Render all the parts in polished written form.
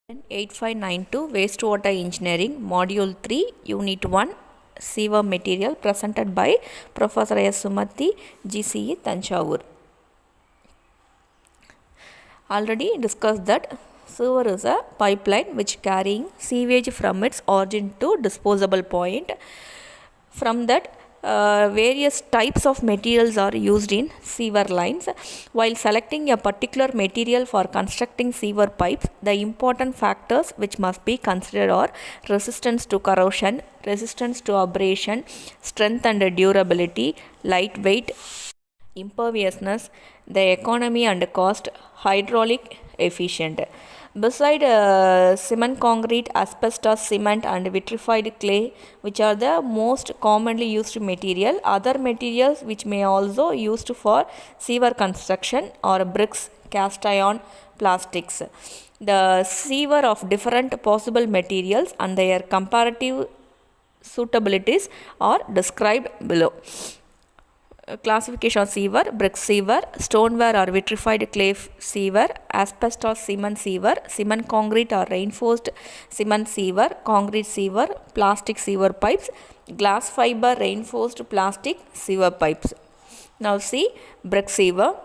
8592 Wastewater Engineering Module 3 Unit 1 Sewer Material presented by Professor S. Sumathi, GCE Tanjavur. Already discussed that sewer is a pipeline which carrying sewage from its origin to disposable point. From that various types of materials are used in sewer lines. While selecting a particular material for constructing sewer pipes, the important factors which must be considered are resistance to corrosion, resistance to abrasion, strength and durability, lightweight, imperviousness, the economy and cost, hydraulic efficient. Beside cement concrete, asbestos cement and vitrified clay, which are the most commonly used material, other materials which may also used for sewer construction are bricks, cast iron, plastics. The sewer of different possible materials and their comparative suitabilities are described below. Classification of sewer: brick sewer, stoneware or vitrified clay sewer, asbestos cement sewer, cement concrete or reinforced cement sewer, concrete sewer, plastic sewer pipes, glass fiber reinforced plastic sewer pipes. Now see brick sewer.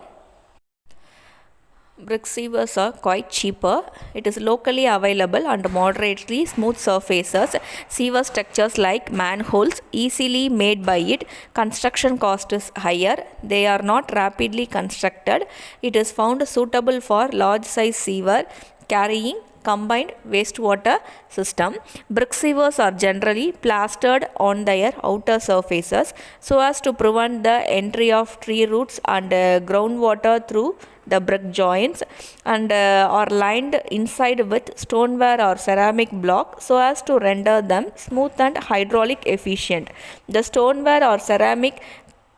Brick sewers are quite cheaper. It is locally available and moderately smooth surfaces. Sewer structures like manholes easily made by it. Construction cost is higher. They are not rapidly constructed. It is found suitable for large size sewer carrying combined wastewater system. Brick sewers are generally plastered on their outer surfaces so as to prevent the entry of tree roots and groundwater through the brick joints, and are lined inside with stoneware or ceramic block so as to render them smooth and hydraulic efficient. The stoneware or ceramic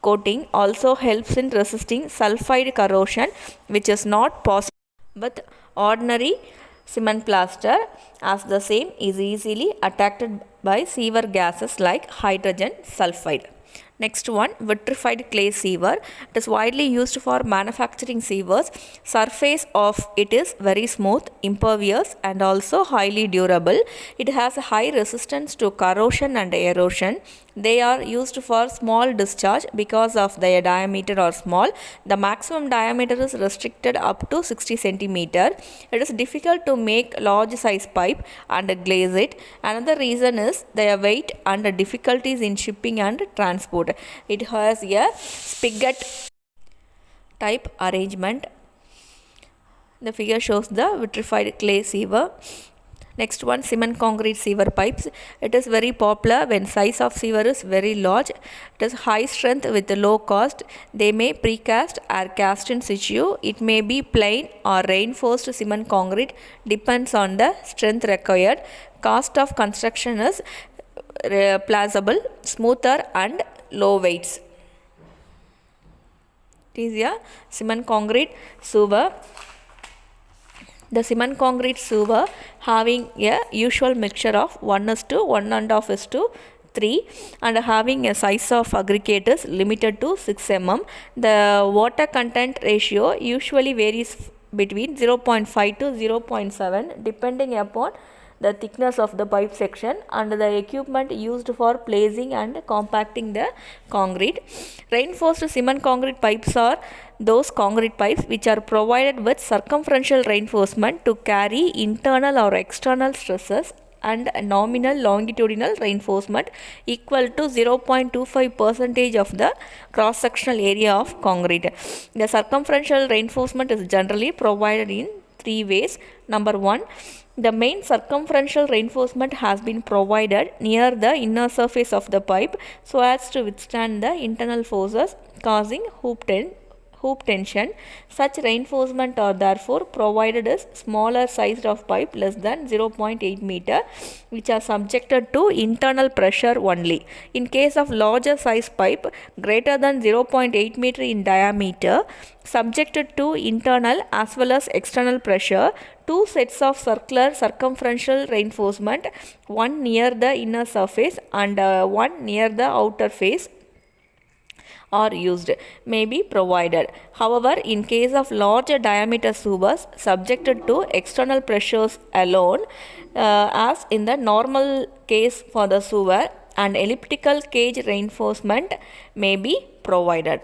coating also helps in resisting sulfide corrosion, which is not possible with ordinary cement plaster, as the same is easily attacked by sewer gases like hydrogen sulfide. Next one, vitrified clay sewer. It is widely used for manufacturing sewers. Surface of it is very smooth, impervious and also highly durable. It has a high resistance to corrosion and erosion. They are used for small discharge because of their diameter are small. The maximum diameter is restricted up to 60 centimeter. It is difficult to make large size pipe and glaze it. Another reason is their weight and difficulties in shipping and transport. It has a spigot type arrangement. The figure shows the vitrified clay sewer. Next one, cement concrete sewer pipes. It is very popular when size of sewer is very large. It is high strength with low cost. They may precast or cast in situ. It may be plain or reinforced cement concrete, depends on the strength required. Cost of construction is plausible, smoother and low weights. It is a cement concrete sewer. The cement concrete sewer having a usual mixture of 1:1.5:3 and having a size of aggregate is limited to 6 mm. The water content ratio usually varies between 0.5 to 0.7 depending upon the thickness of the pipe section and the equipment used for placing and compacting the concrete. Reinforced cement concrete pipes are those concrete pipes which are provided with circumferential reinforcement to carry internal or external stresses and nominal longitudinal reinforcement equal to 0.25% of the cross-sectional area of concrete. The circumferential reinforcement is generally provided in three ways. Number one, the main circumferential reinforcement has been provided near the inner surface of the pipe so as to withstand the internal forces causing hoop tension. Such reinforcement are therefore provided as smaller sized of pipe less than 0.8 meter which are subjected to internal pressure only. In case of larger size pipe greater than 0.8 meter in diameter subjected to internal as well as external pressure, two sets of circular circumferential reinforcement, one near the inner surface and one near the outer face, are used may be provided. However, in case of larger diameter sewers subjected to external pressures alone, as in the normal case for the sewer, and elliptical cage reinforcement may be provided.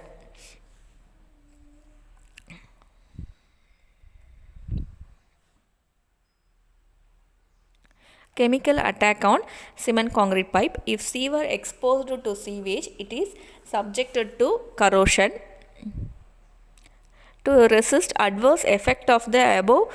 Chemical attack on cement concrete pipe. If sewer exposed to sewage, it is subjected to corrosion. To resist adverse effect of the above,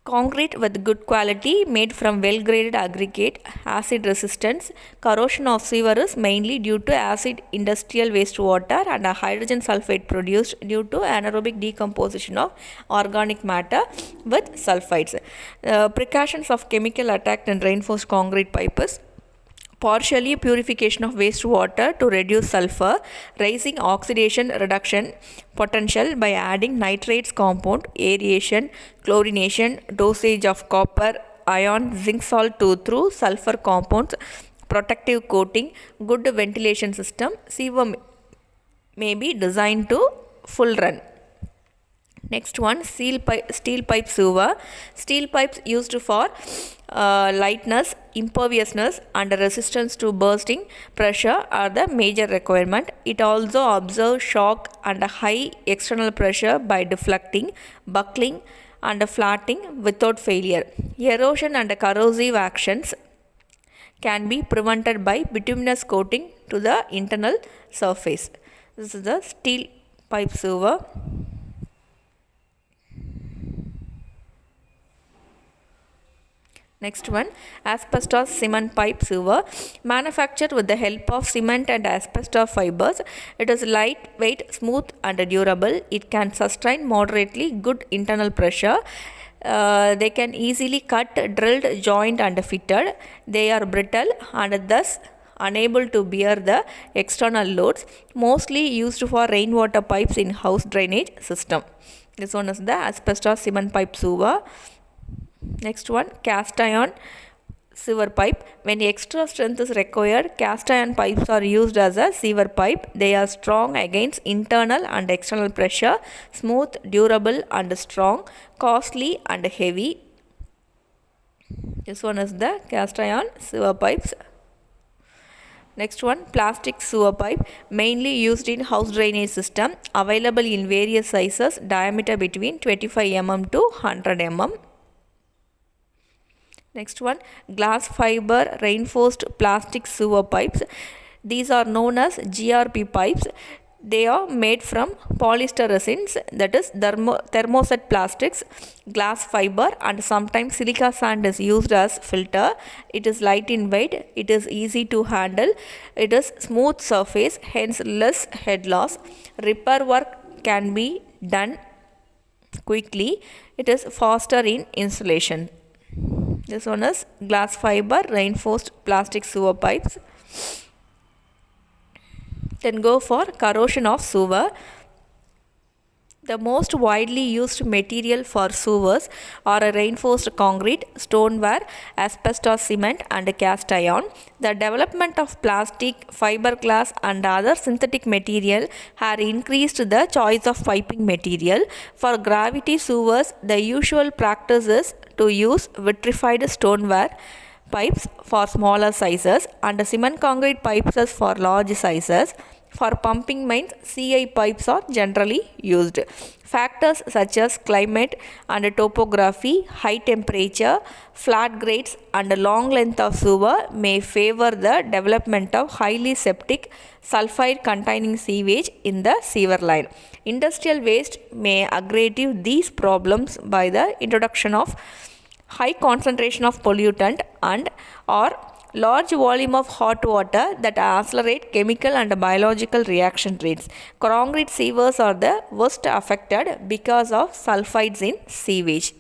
concrete with good quality made from well graded aggregate, acid resistance. Corrosion of sewer is mainly due to acid industrial wastewater and a hydrogen sulfide produced due to anaerobic decomposition of organic matter with sulfides. Precautions of chemical attack and reinforced concrete pipes: partially purification of wastewater to reduce sulfur, raising oxidation reduction potential by adding nitrates compound, aeration, chlorination, dosage of copper, iron, zinc salt through sulfur compounds, protective coating, good ventilation system. Sewer may be designed to full run. Next one, steel pipe sewer. Steel pipes used for lightness, imperviousness and resistance to bursting pressure are the major requirement. It also observes shock and high external pressure by deflecting, buckling and flattening without failure. Erosion and corrosive actions can be prevented by bituminous coating to the internal surface. This is the steel pipe sewer. Next one, asbestos cement pipe sewer. Manufactured with the help of cement and asbestos fibers. It is lightweight, smooth and durable. It can sustain moderately good internal pressure. They can easily cut, drilled, joined and fitted. They are brittle and thus unable to bear the external loads. Mostly used for rainwater pipes in house drainage system. This one is the asbestos cement pipe sewer. Next one, cast iron sewer pipe. When extra strength is required, cast iron pipes are used as a sewer pipe. They are strong against internal and external pressure, smooth, durable and strong, costly and heavy. This one is the cast iron sewer pipes. Next one, plastic sewer pipe, mainly used in house drainage system, available in various sizes, diameter between 25 mm to 100 mm. Next one, glass fiber reinforced plastic sewer pipes. These are known as GRP pipes. They are made from polyester resins, that is thermoset plastics, glass fiber and sometimes silica sand is used as filter. It is light in weight, it is easy to handle, it is smooth surface, hence less head loss. Repair work can be done quickly. It is faster in installation. This one is glass fiber reinforced plastic sewer pipes. Then go for corrosion of sewer. The most widely used material for sewers are a reinforced concrete, stoneware, asbestos cement and cast iron. The development of plastic, fiberglass and other synthetic material have increased the choice of piping material. For gravity sewers, the usual practice is to use vitrified stoneware pipes for smaller sizes and cement concrete pipes for large sizes. For pumping mains, CI pipes are generally used. Factors such as climate and topography, high temperature, flat grades and long length of sewer may favor the development of highly septic sulfide containing sewage in the sewer line. Industrial waste may aggravate these problems by the introduction of high concentration of pollutant and or large volume of hot water that accelerate chemical and biological reaction rates. Concrete sewers are the worst affected because of sulfides in sewage.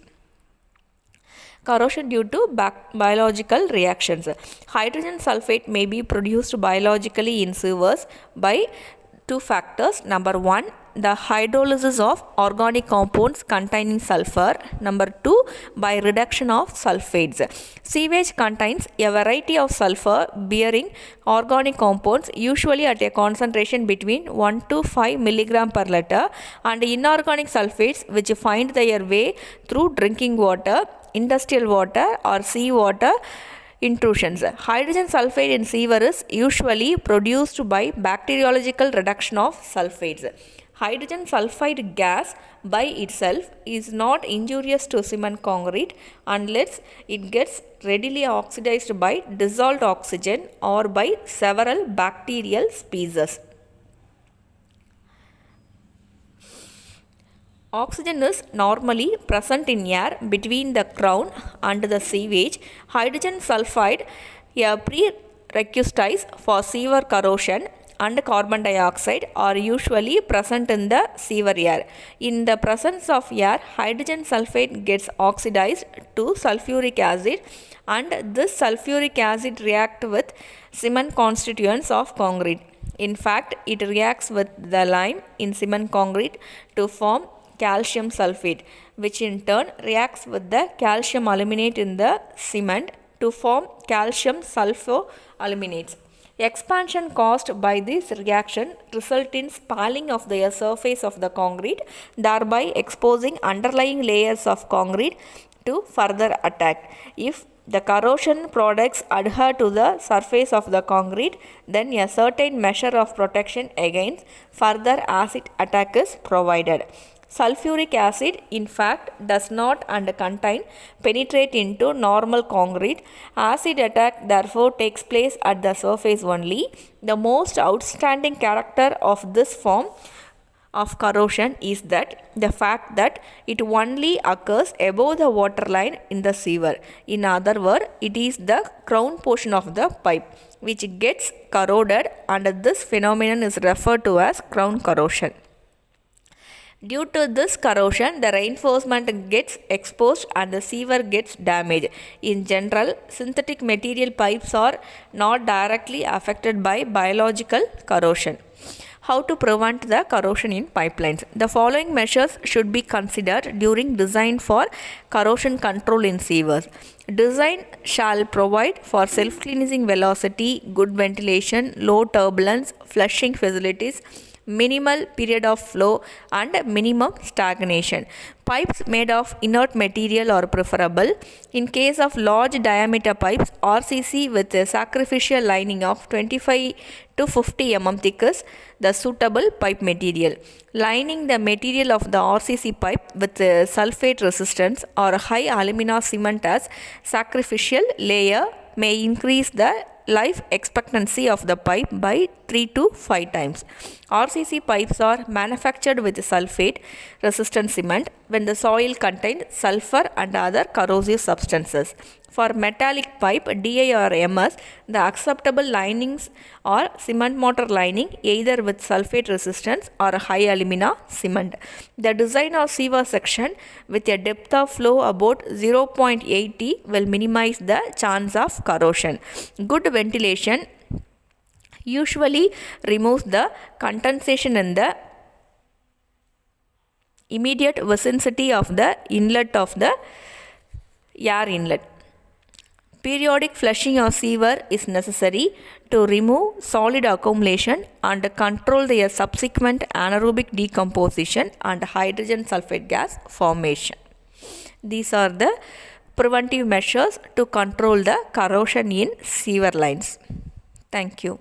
Corrosion due to biological reactions. Hydrogen sulfate may be produced biologically in sewers by two factors. Number one, the hydrolysis of organic compounds containing sulfur. Number 2, by reduction of sulfates. Sewage contains a variety of sulfur bearing organic compounds, usually at a concentration between 1 to 5 mg per liter, and inorganic sulfates which find their way through drinking water, industrial water, or sea water intrusions. Hydrogen sulfide in sewer is usually produced by bacteriological reduction of sulfates. Hydrogen sulfide gas by itself is not injurious to cement concrete unless it gets readily oxidized by dissolved oxygen or by several bacterial species. Oxygen is normally present in air between the crown and the sewage. Hydrogen sulfide, a prerequisite for sewer corrosion, and carbon dioxide are usually present in the sewer air. In the presence of air, hydrogen sulfide gets oxidized to sulfuric acid, and this sulfuric acid reacts with cement constituents of concrete. In fact, it reacts with the lime in cement concrete to form calcium sulfate, which in turn reacts with the calcium aluminate in the cement to form calcium sulfoaluminates. Expansion caused by this reaction result in spalling of the surface of the concrete, thereby exposing underlying layers of concrete to further attack. If the corrosion products adhere to the surface of the concrete, then a certain measure of protection against further acid attack is provided. Sulfuric acid, in fact, does not and contain penetrate into normal concrete. Acid attack therefore takes place at the surface only. The most outstanding character of this form of corrosion is that the fact that it only occurs above the water line in the sewer. In other words, it is the crown portion of the pipe which gets corroded, and this phenomenon is referred to as crown corrosion. Due to this corrosion, the reinforcement gets exposed and the sewer gets damaged. In general, synthetic material pipes are not directly affected by biological corrosion. How to prevent the corrosion in pipelines? The following measures should be considered during design for corrosion control in sewers. Design shall provide for self-cleansing velocity, good ventilation, low turbulence, flushing facilities, minimal period of flow, and minimum stagnation. Pipes made of inert material are preferable. In case of large diameter pipes, RCC with a sacrificial lining of 25 to 50 mm thick is the suitable pipe material. Lining the material of the RCC pipe with sulfate resistance or high alumina cement as sacrificial layer may increase the life expectancy of the pipe by 3 to 5 times. RCC pipes are manufactured with sulfate resistant cement when the soil contains sulfur and other corrosive substances. For metallic pipe, DI or MS, the acceptable linings are cement mortar lining either with sulfate resistance or high alumina cement. The design of sewer section with a depth of flow about 0.80 will minimize the chance of corrosion. Good ventilation usually removes the condensation in the immediate vicinity of the inlet of the air inlet. Periodic flushing of sewer is necessary to remove solid accumulation and control their subsequent anaerobic decomposition and hydrogen sulfide gas formation. These are the preventive measures to control the corrosion in sewer lines. Thank you.